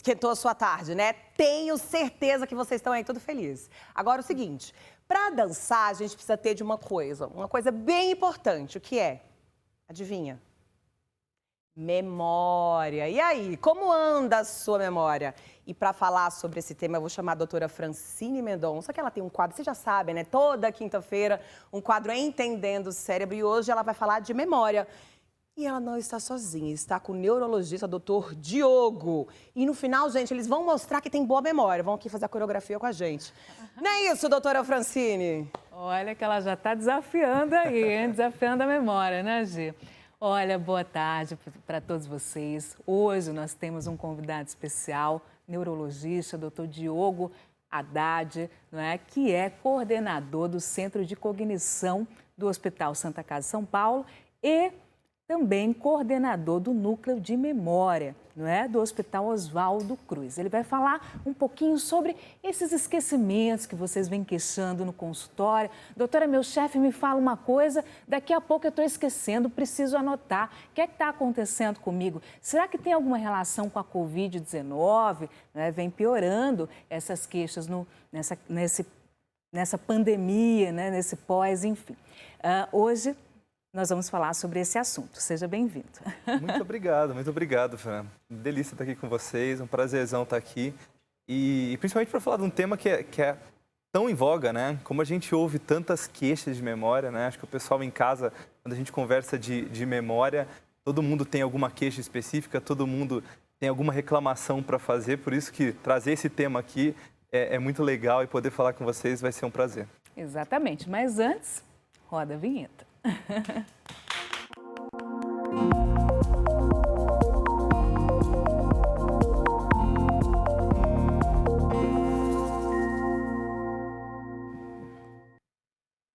esquentou a sua tarde, né? Tenho certeza que vocês estão aí tudo felizes. Agora, o seguinte, para dançar, a gente precisa ter de uma coisa bem importante, o que é? Adivinha? Memória. E aí, como anda a sua memória? E para falar sobre esse tema, eu vou chamar a doutora Francine Mendonça, que ela tem um quadro, vocês já sabem, né? Toda quinta-feira, um quadro Entendendo o Cérebro, e hoje ela vai falar de memória. E ela não está sozinha, está com o neurologista, doutor Diogo. E no final, gente, eles vão mostrar que tem boa memória, vão aqui fazer a coreografia com a gente. Não é isso, doutora Francine? Olha que ela já está desafiando aí, hein? Desafiando a memória, né, Gi? Olha, boa tarde para todos vocês. Hoje nós temos um convidado especial, neurologista, doutor Diogo Haddad, não é? Que é coordenador do Centro de Cognição do Hospital Santa Casa São Paulo e também coordenador do Núcleo de Memória, não é? Do Hospital Oswaldo Cruz. Ele vai falar um pouquinho sobre esses esquecimentos que vocês vêm queixando no consultório. Doutora, meu chefe me fala uma coisa, daqui a pouco eu estou esquecendo, preciso anotar. O que é que está acontecendo comigo? Será que tem alguma relação com a Covid-19? Né? Vem piorando essas queixas nessa pandemia, né? Nesse pós, enfim. Hoje nós vamos falar sobre esse assunto. Seja bem-vindo. Muito obrigado, Fran. Delícia estar aqui com vocês, um prazerzão estar aqui. E principalmente para falar de um tema que é tão em voga, né? Como a gente ouve tantas queixas de memória, né? Acho que o pessoal em casa, quando a gente conversa de memória, todo mundo tem alguma queixa específica, todo mundo tem alguma reclamação para fazer, por isso que trazer esse tema aqui é muito legal e poder falar com vocês vai ser um prazer. Exatamente, mas antes, roda a vinheta.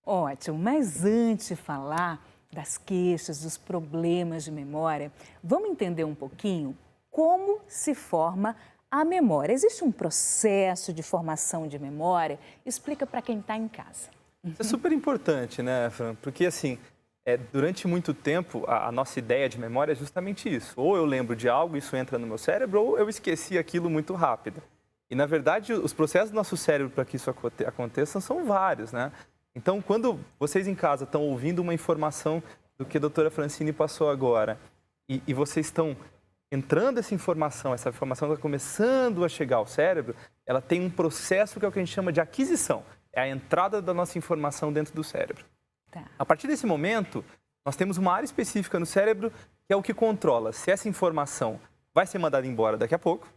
Ótimo, mas antes de falar das queixas, dos problemas de memória, vamos entender um pouquinho como se forma a memória. Existe um processo de formação de memória? Explica para quem está em casa. Isso é super importante, né, Fran? Porque, assim, durante muito tempo, a nossa ideia de memória é justamente isso. Ou eu lembro de algo, isso entra no meu cérebro, ou eu esqueci aquilo muito rápido. E, na verdade, os processos do nosso cérebro para que isso aconteça são vários, né? Então, quando vocês em casa estão ouvindo uma informação do que a doutora Francine passou agora, e vocês estão entrando essa informação está começando a chegar ao cérebro, ela tem um processo que é o que a gente chama de aquisição. É a entrada da nossa informação dentro do cérebro. Tá. A partir desse momento, nós temos uma área específica no cérebro que é o que controla se essa informação vai ser mandada embora daqui a pouco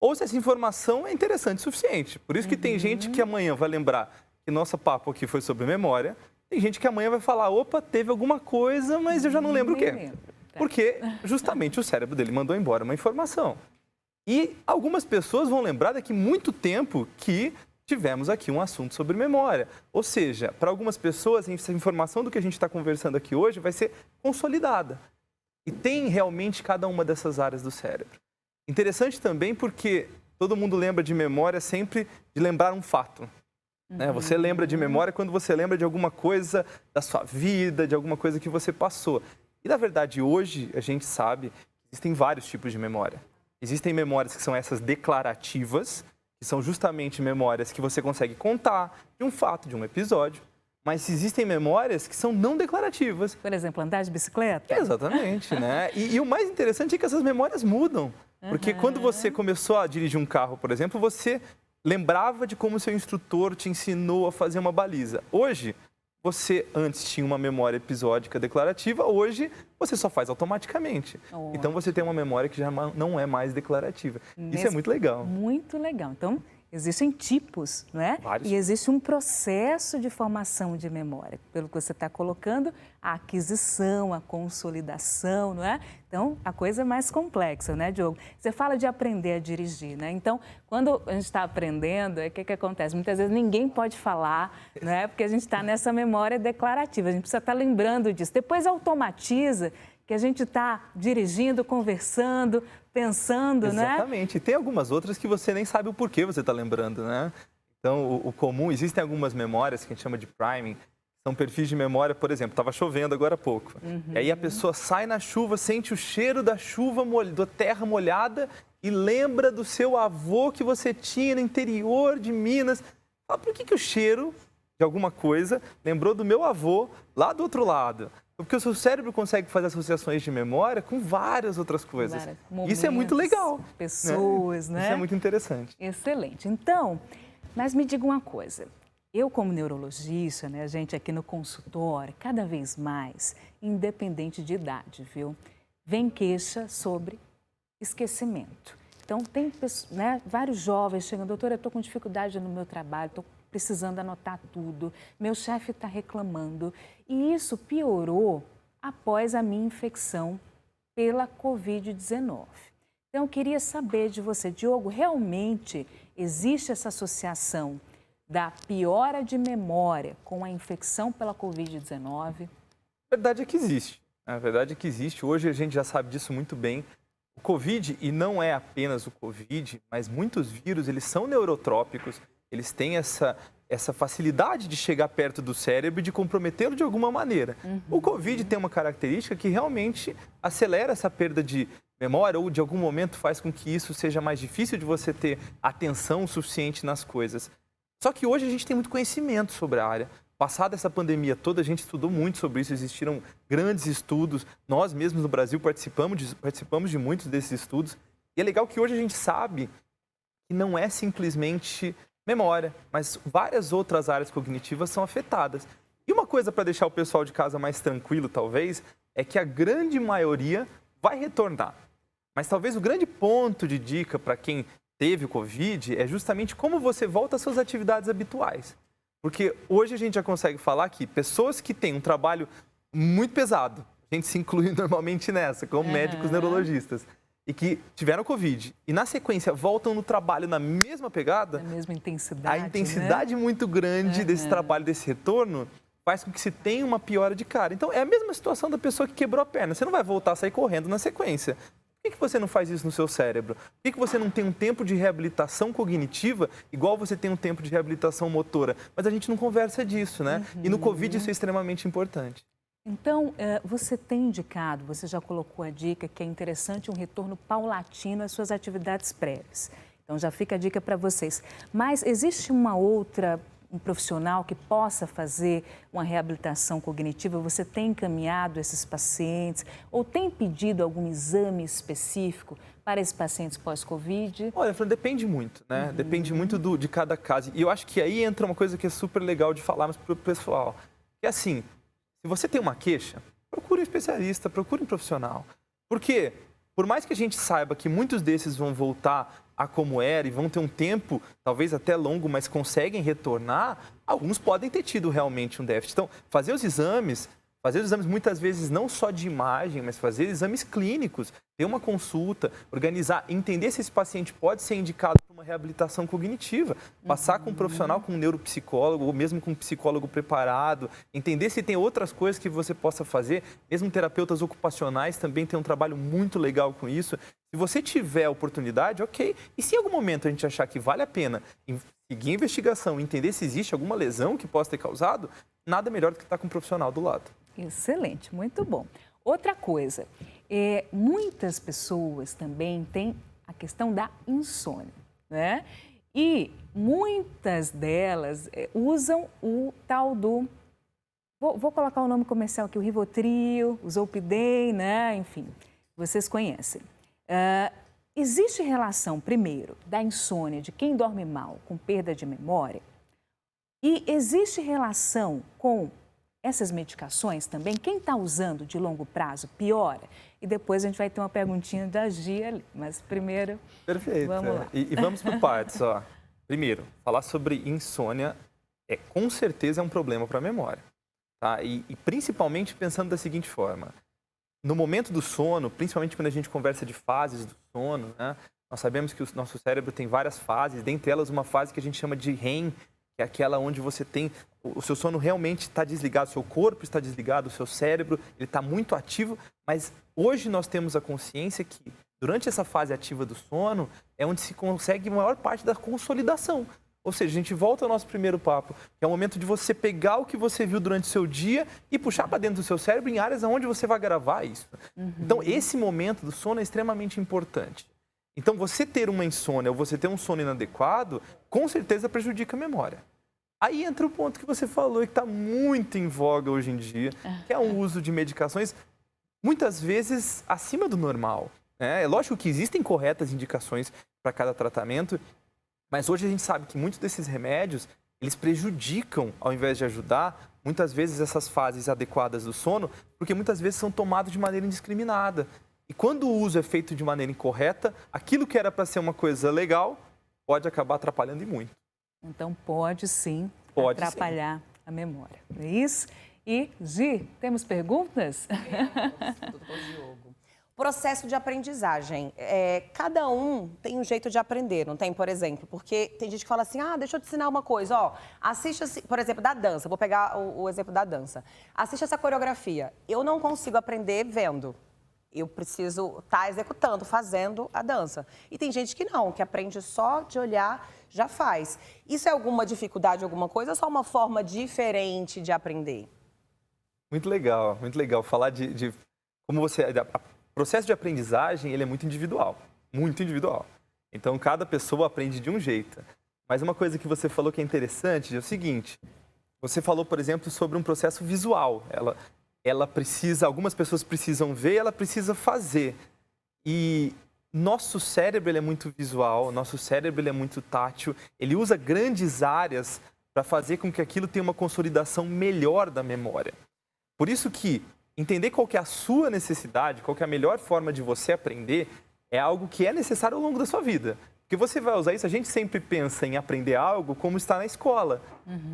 ou se essa informação é interessante o suficiente. Por isso que tem gente que amanhã vai lembrar que nosso papo aqui foi sobre memória, tem gente que amanhã vai falar, opa, teve alguma coisa, mas eu já não lembro o quê. Tá. Porque justamente o cérebro dele mandou embora uma informação. E algumas pessoas vão lembrar daqui muito tempo que tivemos aqui um assunto sobre memória. Ou seja, para algumas pessoas, essa informação do que a gente está conversando aqui hoje vai ser consolidada. E tem realmente cada uma dessas áreas do cérebro. Interessante também porque todo mundo lembra de memória sempre de lembrar um fato. Né? Você lembra de memória quando você lembra de alguma coisa da sua vida, de alguma coisa que você passou. E, na verdade, hoje a gente sabe que existem vários tipos de memória. Existem memórias que são essas declarativas, que são justamente memórias que você consegue contar de um fato, de um episódio. Mas existem memórias que são não declarativas. Por exemplo, andar de bicicleta? Exatamente, né? E o mais interessante é que essas memórias mudam. Porque quando você começou a dirigir um carro, por exemplo, você lembrava de como seu instrutor te ensinou a fazer uma baliza. Hoje, você antes tinha uma memória episódica declarativa, hoje você só faz automaticamente. Então você tem uma memória que já não é mais declarativa. Isso é muito legal. Muito legal. Então, existem tipos, não é? Vários. E existe um processo de formação de memória. Pelo que você está colocando, a aquisição, a consolidação, não é? Então, a coisa é mais complexa, né, Diogo? Você fala de aprender a dirigir, né? Então, quando a gente está aprendendo, o que acontece? Muitas vezes ninguém pode falar, né? Porque a gente está nessa memória declarativa, a gente precisa estar lembrando disso. Depois automatiza que a gente está dirigindo, conversando, pensando, né? Exatamente. E tem algumas outras que você nem sabe o porquê você está lembrando, né? Então, o comum, existem algumas memórias que a gente chama de priming, são perfis de memória, por exemplo, estava chovendo agora há pouco. E aí a pessoa sai na chuva, sente o cheiro da chuva, da terra molhada e lembra do seu avô que você tinha no interior de Minas. Fala, por que o cheiro de alguma coisa lembrou do meu avô lá do outro lado? Porque o seu cérebro consegue fazer associações de memória com várias outras coisas. Isso é muito legal. Pessoas, né? Isso é muito interessante. Excelente. Então, mas me diga uma coisa. Eu, como neurologista, né, a gente aqui no consultório, cada vez mais, independente de idade, viu? Vem queixa sobre esquecimento. Então, tem vários jovens chegando, doutora, eu estou com dificuldade no meu trabalho, estou precisando anotar tudo, meu chefe está reclamando. E isso piorou após a minha infecção pela Covid-19. Então, eu queria saber de você, Diogo, realmente existe essa associação da piora de memória com a infecção pela Covid-19? A verdade é que existe. A verdade é que existe. Hoje a gente já sabe disso muito bem. O Covid, e não é apenas o Covid, mas muitos vírus, eles são neurotrópicos, eles têm essa facilidade de chegar perto do cérebro e de comprometê-lo de alguma maneira. O Covid tem uma característica que realmente acelera essa perda de memória ou de algum momento faz com que isso seja mais difícil de você ter atenção suficiente nas coisas. Só que hoje a gente tem muito conhecimento sobre a área. Passada essa pandemia toda, a gente estudou muito sobre isso, existiram grandes estudos, nós mesmos no Brasil participamos de muitos desses estudos. E é legal que hoje a gente sabe que não é simplesmente memória, mas várias outras áreas cognitivas são afetadas. E uma coisa para deixar o pessoal de casa mais tranquilo, talvez, é que a grande maioria vai retornar. Mas talvez o grande ponto de dica para quem teve o Covid é justamente como você volta às suas atividades habituais. Porque hoje a gente já consegue falar que pessoas que têm um trabalho muito pesado, a gente se inclui normalmente nessa, como médicos neurologistas, e que tiveram Covid e, na sequência, voltam no trabalho na mesma pegada, na mesma intensidade, a intensidade muito grande desse trabalho, desse retorno, faz com que se tenha uma piora de cara. Então, é a mesma situação da pessoa que quebrou a perna. Você não vai voltar a sair correndo na sequência. Por que você não faz isso no seu cérebro? Por que você não tem um tempo de reabilitação cognitiva igual você tem um tempo de reabilitação motora? Mas a gente não conversa disso, né? E no Covid isso é extremamente importante. Então, você tem indicado, você já colocou a dica que é interessante um retorno paulatino às suas atividades prévias. Então, já fica a dica para vocês. Mas existe um profissional que possa fazer uma reabilitação cognitiva? Você tem encaminhado esses pacientes ou tem pedido algum exame específico para esses pacientes pós-Covid? Olha, Fran, depende muito, né? Depende muito de cada caso. E eu acho que aí entra uma coisa que é super legal de falarmos para o pessoal. Que é assim, se você tem uma queixa, procure um especialista, procure um profissional. Porque, por mais que a gente saiba que muitos desses vão voltar a como era e vão ter um tempo, talvez até longo, mas conseguem retornar, alguns podem ter tido realmente um déficit. Então, fazer os exames muitas vezes não só de imagem, mas fazer exames clínicos, ter uma consulta, organizar, entender se esse paciente pode ser indicado para uma reabilitação cognitiva, passar com um profissional, com um neuropsicólogo, ou mesmo com um psicólogo preparado, entender se tem outras coisas que você possa fazer, mesmo terapeutas ocupacionais também têm um trabalho muito legal com isso. Se você tiver a oportunidade, ok. E se em algum momento a gente achar que vale a pena seguir a investigação, entender se existe alguma lesão que possa ter causado, nada melhor do que estar com um profissional do lado. Excelente, muito bom. Outra coisa, muitas pessoas também têm a questão da insônia, né? E muitas delas usam o tal do... Vou colocar o nome comercial aqui, o Rivotril, o Zolpidem, né? Enfim, vocês conhecem. Existe relação, primeiro, da insônia de quem dorme mal com perda de memória? E existe relação com essas medicações também? Quem está usando de longo prazo piora? E depois a gente vai ter uma perguntinha da Gia ali. Mas primeiro, perfeito. Vamos lá. E vamos por partes. Ó. Primeiro, falar sobre insônia com certeza é um problema para a memória. Tá? E principalmente pensando da seguinte forma. No momento do sono, principalmente quando a gente conversa de fases do sono, né? Nós sabemos que o nosso cérebro tem várias fases, dentre elas uma fase que a gente chama de REM, que é aquela onde você tem, o seu sono realmente está desligado, o seu corpo está desligado, o seu cérebro ele está muito ativo, mas hoje nós temos a consciência que durante essa fase ativa do sono é onde se consegue a maior parte da consolidação. Ou seja, a gente volta ao nosso primeiro papo, que é o momento de você pegar o que você viu durante o seu dia e puxar para dentro do seu cérebro em áreas onde você vai gravar isso. Então, esse momento do sono é extremamente importante. Então, você ter uma insônia ou você ter um sono inadequado, com certeza prejudica a memória. Aí entra o ponto que você falou e que está muito em voga hoje em dia, que é o uso de medicações, muitas vezes acima do normal. É lógico que existem corretas indicações para cada tratamento, mas hoje a gente sabe que muitos desses remédios, eles prejudicam, ao invés de ajudar, muitas vezes essas fases adequadas do sono, porque muitas vezes são tomados de maneira indiscriminada. E quando o uso é feito de maneira incorreta, aquilo que era para ser uma coisa legal, pode acabar atrapalhando e muito. Então, pode sim atrapalhar a memória, não é isso? E, Gi, temos perguntas? Processo de aprendizagem. Cada um tem um jeito de aprender, não tem? Por exemplo, porque tem gente que fala assim, deixa eu te ensinar uma coisa, assiste, por exemplo, da dança, vou pegar o exemplo da dança. Assiste essa coreografia. Eu não consigo aprender vendo. Eu preciso estar executando, fazendo a dança. E tem gente que não, que aprende só de olhar, já faz. Isso é alguma dificuldade, alguma coisa, ou só uma forma diferente de aprender? Muito legal falar de como você... O processo de aprendizagem, ele é muito individual, muito individual. Então, cada pessoa aprende de um jeito. Mas uma coisa que você falou que é interessante é o seguinte, você falou, por exemplo, sobre um processo visual. Ela precisa, algumas pessoas precisam ver, ela precisa fazer. E nosso cérebro ele é muito visual, nosso cérebro ele é muito tátil, ele usa grandes áreas para fazer com que aquilo tenha uma consolidação melhor da memória. Por isso que entender qual que é a sua necessidade, qual que é a melhor forma de você aprender, é algo que é necessário ao longo da sua vida. Porque você vai usar isso, a gente sempre pensa em aprender algo como está na escola.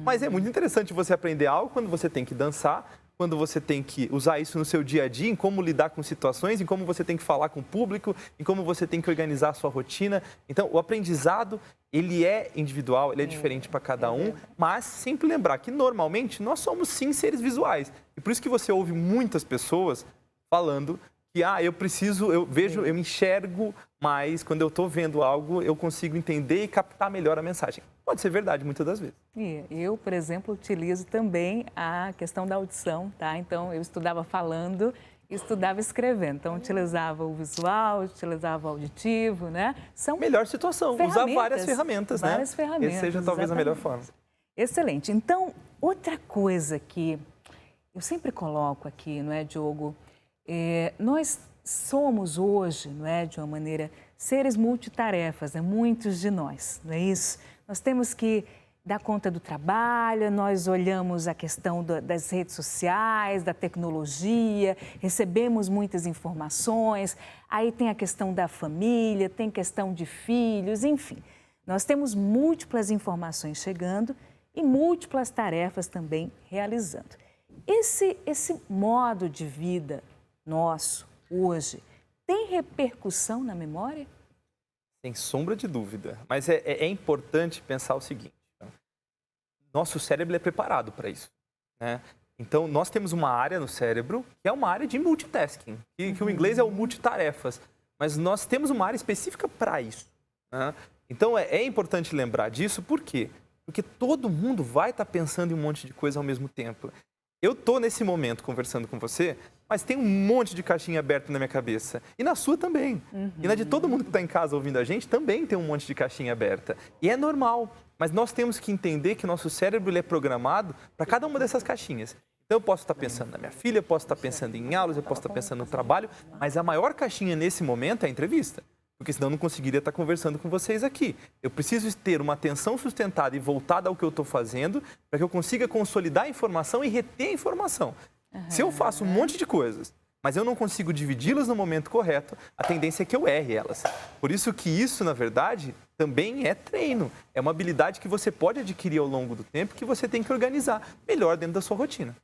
Mas é muito interessante você aprender algo quando você tem que dançar, quando você tem que usar isso no seu dia a dia, em como lidar com situações, em como você tem que falar com o público, em como você tem que organizar a sua rotina. Então, o aprendizado, ele é individual, ele é diferente para cada um, mas sempre lembrar que, normalmente, nós somos, sim, seres visuais. E por isso que você ouve muitas pessoas falando que, eu enxergo mais, quando eu estou vendo algo, eu consigo entender e captar melhor a mensagem. Pode ser verdade, muitas das vezes. E eu, por exemplo, utilizo também a questão da audição, tá? Então, eu estudava falando, estudava escrevendo. Então, utilizava o visual, utilizava o auditivo, né? São melhor situação, usar várias ferramentas, né? Várias ferramentas. Essa seja talvez a melhor forma. Excelente. Então, outra coisa que eu sempre coloco aqui, não é, Diogo? Nós somos hoje, não é, de uma maneira, seres multitarefas, né? Muitos de nós, não é isso? Nós temos que dar conta do trabalho, nós olhamos a questão das redes sociais, da tecnologia, recebemos muitas informações, aí tem a questão da família, tem questão de filhos, enfim. Nós temos múltiplas informações chegando e múltiplas tarefas também realizando. Esse modo de vida nosso, hoje, tem repercussão na memória? Sem sombra de dúvida. Mas é importante pensar o seguinte. Nosso cérebro é preparado para isso, né? Então, nós temos uma área no cérebro que é uma área de multitasking, que o inglês é o multitarefas. Mas nós temos uma área específica para isso, né? Então, é importante lembrar disso. Por quê? Porque todo mundo vai estar pensando em um monte de coisa ao mesmo tempo. Eu estou, nesse momento, conversando com você, mas tem um monte de caixinha aberta na minha cabeça. E na sua também. E na de todo mundo que está em casa ouvindo a gente também tem um monte de caixinha aberta. E é normal. Mas nós temos que entender que o nosso cérebro ele é programado para cada uma dessas caixinhas. Então, eu posso estar pensando na minha filha, eu posso estar pensando em aulas, eu posso estar pensando no trabalho, mas a maior caixinha nesse momento é a entrevista. Porque senão eu não conseguiria estar conversando com vocês aqui. Eu preciso ter uma atenção sustentada e voltada ao que eu estou fazendo para que eu consiga consolidar a informação e reter a informação. Se eu faço um monte de coisas, mas eu não consigo dividi-las no momento correto, a tendência é que eu erre elas. Por isso que isso, na verdade, também é treino. É uma habilidade que você pode adquirir ao longo do tempo que você tem que organizar melhor dentro da sua rotina.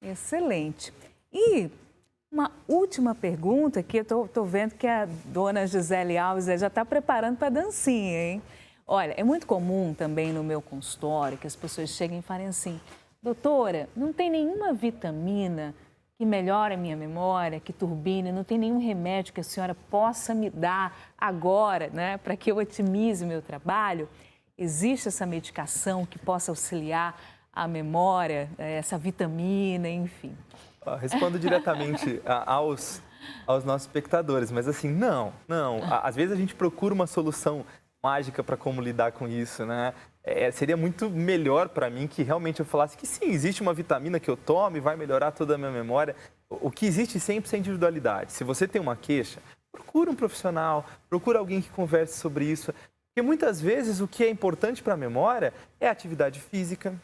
Excelente. E uma última pergunta que eu estou vendo que a dona Gisele Alves já está preparando para a dancinha, hein? Olha, é muito comum também no meu consultório que as pessoas cheguem e falem assim: doutora, não tem nenhuma vitamina que melhore a minha memória, que turbine, não tem nenhum remédio que a senhora possa me dar agora, né, para que eu otimize o meu trabalho? Existe essa medicação que possa auxiliar a memória, essa vitamina, enfim? Respondo diretamente aos nossos espectadores. Mas assim, não. Às vezes a gente procura uma solução mágica para como lidar com isso, né? Seria muito melhor para mim que realmente eu falasse que sim, existe uma vitamina que eu tomo e vai melhorar toda a minha memória. O que existe sempre é individualidade. Se você tem uma queixa, procura um profissional, procura alguém que converse sobre isso. Porque muitas vezes o que é importante para a memória é a atividade física.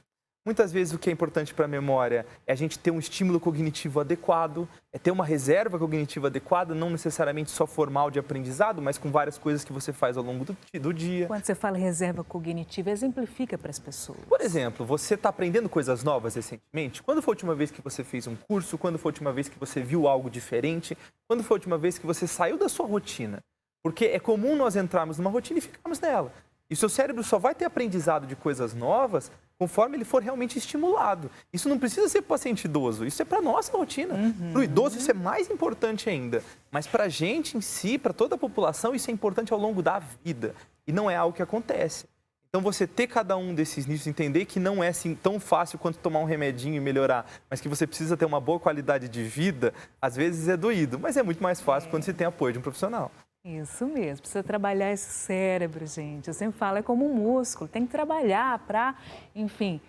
Muitas vezes o que é importante para a memória é a gente ter um estímulo cognitivo adequado, é ter uma reserva cognitiva adequada, não necessariamente só formal de aprendizado, mas com várias coisas que você faz ao longo do dia. Quando você fala reserva cognitiva, exemplifica para as pessoas. Por exemplo, você está aprendendo coisas novas recentemente? Quando foi a última vez que você fez um curso? Quando foi a última vez que você viu algo diferente? Quando foi a última vez que você saiu da sua rotina? Porque é comum nós entrarmos numa rotina e ficarmos nela. E o seu cérebro só vai ter aprendizado de coisas novas conforme ele for realmente estimulado. Isso não precisa ser para o paciente idoso, isso é para a nossa rotina. Para o idoso isso é mais importante ainda. Mas para a gente em si, para toda a população, isso é importante ao longo da vida. E não é algo que acontece. Então você ter cada um desses nichos, entender que não é assim tão fácil quanto tomar um remedinho e melhorar, mas que você precisa ter uma boa qualidade de vida, às vezes é doído, mas é muito mais fácil quando você tem apoio de um profissional. Isso mesmo, precisa trabalhar esse cérebro, gente. Eu sempre falo, é como um músculo, tem que trabalhar para, enfim,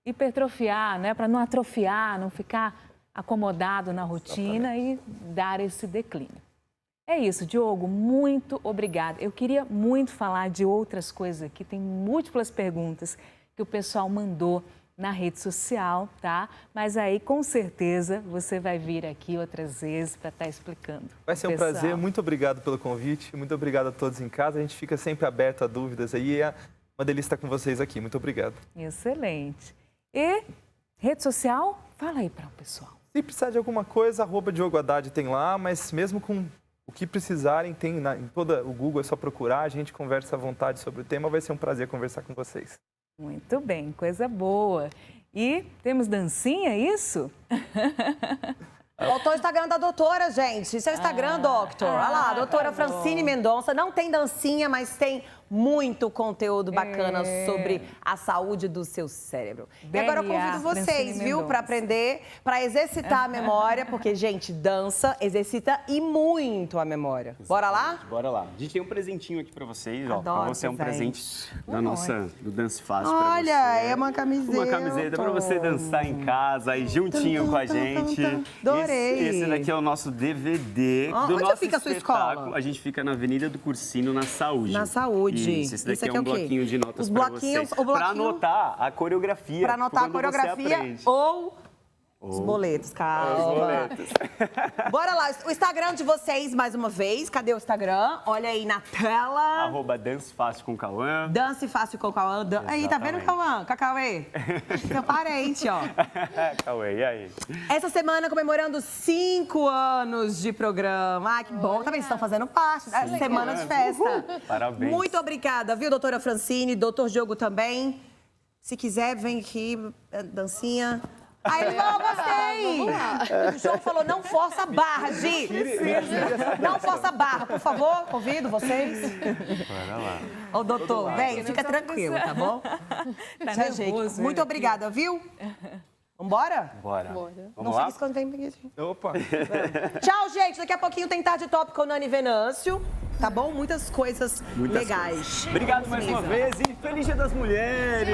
hipertrofiar, né? Para não atrofiar, não ficar acomodado na rotina e dar esse declínio. É isso, Diogo, muito obrigada. Eu queria muito falar de outras coisas aqui, tem múltiplas perguntas que o pessoal mandou na rede social, tá? Mas aí, com certeza, você vai vir aqui outras vezes para estar explicando. Vai ser um prazer, muito obrigado pelo convite, muito obrigado a todos em casa, a gente fica sempre aberto a dúvidas aí, é uma delícia estar com vocês aqui, muito obrigado. Excelente. E rede social, fala aí para o pessoal. Se precisar de alguma coisa, @Diogo Haddad tem lá, mas mesmo com o que precisarem, tem em todo o Google, é só procurar, a gente conversa à vontade sobre o tema, vai ser um prazer conversar com vocês. Muito bem, coisa boa. E temos dancinha, é isso? Voltou o Instagram da doutora, gente. Isso é o Instagram, doctor. Olha lá, a doutora Francine Mendonça. Não tem dancinha, mas tem muito conteúdo bacana sobre a saúde do seu cérebro. E agora eu convido vocês, viu, para aprender, para exercitar a memória, porque, gente, dança exercita e muito a memória. Bora lá? Bora lá. A gente tem um presentinho aqui para vocês, ó. Adoro Pra você é um presente do Dance Fácil pra você. Olha, é uma camiseta. Uma camiseta para você dançar em casa, aí juntinho com a gente. Adorei. Esse daqui é o nosso DVD do onde nosso fica a sua escola? espetáculo. A gente fica na Avenida do Cursino, na Saúde. Na Saúde. Isso, esse daqui é um bloquinho de notas para você. Para anotar a coreografia. Para anotar a coreografia ou os boletos, calma. Os boletos. Bora lá, o Instagram de vocês, mais uma vez. Cadê o Instagram? Olha aí na tela. @Dance Fácil com Cauã. Dance Fácil com Cauã. Aí, tá vendo, Cauã? Cauê? Seu parente, ó. Cauê, e aí? Essa semana comemorando 5 anos de programa. Ai, que bom. Também estão fazendo parte da semana de festa. Parabéns. Muito obrigada, viu, doutora Francine? Doutor Diogo também. Se quiser, vem aqui, dancinha. Aí ele falou, gostei. O João falou, não força a barra, Gi. Não força a barra, por favor. Convido vocês. Bora lá. Ô, doutor, vem, fica tranquilo, tá bom? Tá Já jeito. nervoso, Muito obrigada, viu? Vambora? Bora. Não Vamos fica lá? escondendo. Opa! Tchau, gente. Daqui a pouquinho tem Tarde Top com Nani Venâncio. Tá bom? Muitas coisas legais. Obrigado mais uma vez e Feliz Dia das Mulheres!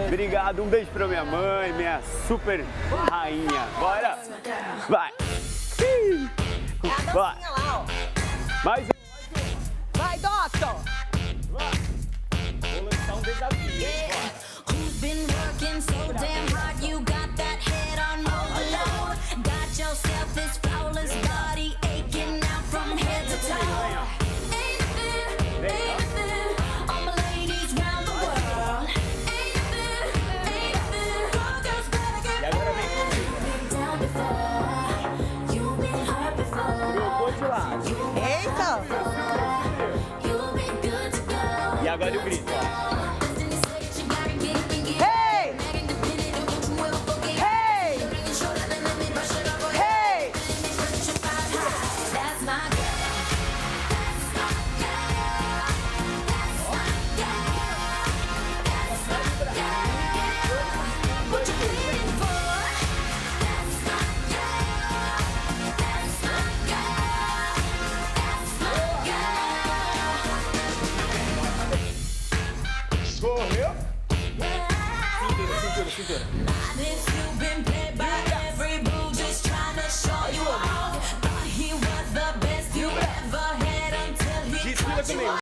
Obrigado, um beijo pra minha mãe, minha super rainha. Bora! Vai! É a dancinha lá, ó. Mais Vai, Doctor! Vou lançar um desafio. Who's been working so damn hard? You got that head on overload. Got yourself this flawless body aching out from head to toe. Ain't it fair? All my ladies round the world. Ain't it fair? All girls better get been down before. You've been hurt before. Eita! You'll be good to go. E agora o grito. Hey! Hey! Hey! That's my girl. That's my girl. That's my girl. That's my girl. What you waiting for? That's my girl. cintura. Not if you've been played by every boo, just trying to show you off. Thought he was the best you ever had until he Desfila caught you comigo.